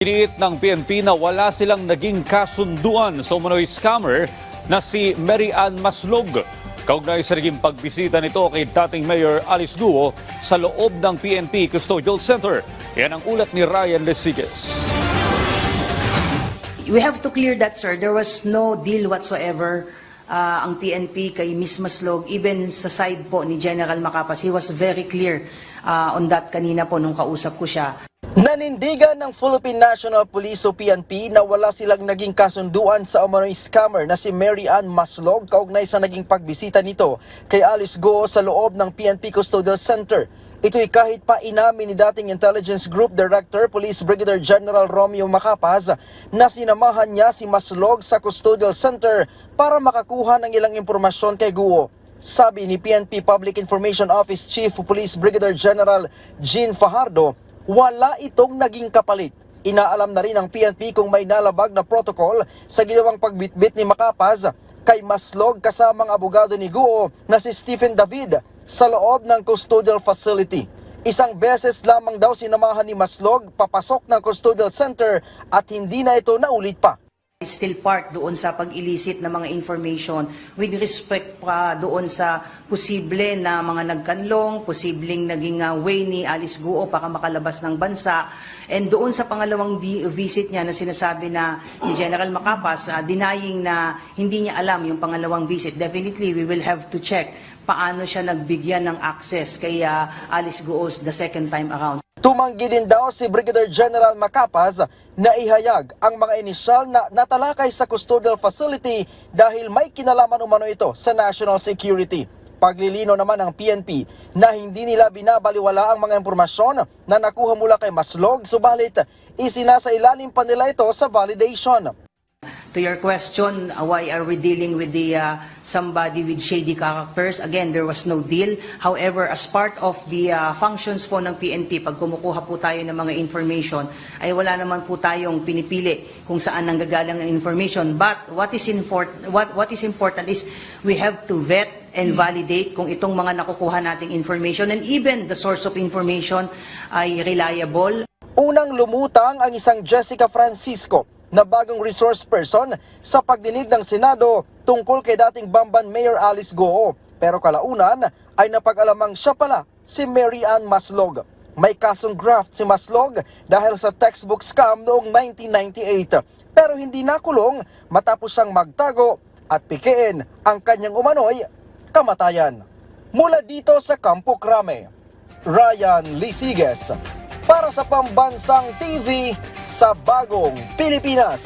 Iniit ng PNP na wala silang naging kasunduan sa umano'y scammer na si Mary Ann Maslog. Kaugnay sa naging pagbisita nito kay dating Mayor Alice Guo sa loob ng PNP Custodial Center. Yan ang ulat ni Ryan Lesigas. We have to clear that, sir. There was no deal whatsoever ang PNP kay Ms. Maslog. Even sa side po ni General Macapas, he was very clear on that kanina po nung kausap ko siya. Nanindigan ng Philippine National Police o PNP na wala silang naging kasunduan sa umano'y scammer na si Mary Ann Maslog kaugnay sa naging pagbisita nito kay Alice Guo sa loob ng PNP Custodial Center. Ito'y kahit pa inamin ni dating Intelligence Group Director Police Brigadier General Romeo Macapas na sinamahan niya si Maslog sa Custodial Center para makakuha ng ilang impormasyon kay Guo. Sabi ni PNP Public Information Office Chief Police Brigadier General Jean Fajardo, wala itong naging kapalit. Inaalam na rin ng PNP kung may nalabag na protocol sa ginawang pagbitbit ni Macapas kay Maslog kasamang abogado ni Guo na si Stephen David sa loob ng custodial facility. Isang beses lamang daw sinamahan ni Maslog papasok ng custodial center at hindi na ito naulit pa. Still part doon sa pag-illicit na mga information with respect pa doon sa posible na mga nagkanlong, posibleng naging way ni Alice Guo para makalabas ng bansa. And doon sa pangalawang visit niya na sinasabi na ni General Macapas, denying na hindi niya alam yung pangalawang visit. Definitely, we will have to check paano siya nagbigyan ng access kay Alice Guo the second time around. Tumanggi din daw si Brigadier General Macapas na ihayag ang mga inisyal na natalakay sa custodial facility dahil may kinalaman umano ito sa national security. Paglilino naman ng PNP na hindi nila binabaliwala ang mga impormasyon na nakuha mula kay Maslog, subalit isinasailalim pa nila ito sa validation. To your question, why are we dealing with somebody with shady characters? Again, there was no deal. However, as part of the functions po ng PNP, pag kumukuha po tayo ng mga information, ay wala naman po tayong pinipili kung saan nanggagaling ang information. But what is important is we have to vet and validate kung itong mga nakukuha nating information and even the source of information ay reliable. Unang lumutang ang isang Jessica Francisco na bagong resource person sa pagdinig ng Senado tungkol kay dating Bamban Mayor Alice Guo. Pero kalaunan ay napag-alamang siya pala si Mary Ann Maslog. May kasong graft si Maslog dahil sa textbook scam noong 1998. Pero hindi nakulong matapos siyang magtago at pikiin ang kanyang umano'y kamatayan. Mula dito sa Campo Crame, Ryan Lesigas para sa Pambansang TV sa Bagong Pilipinas.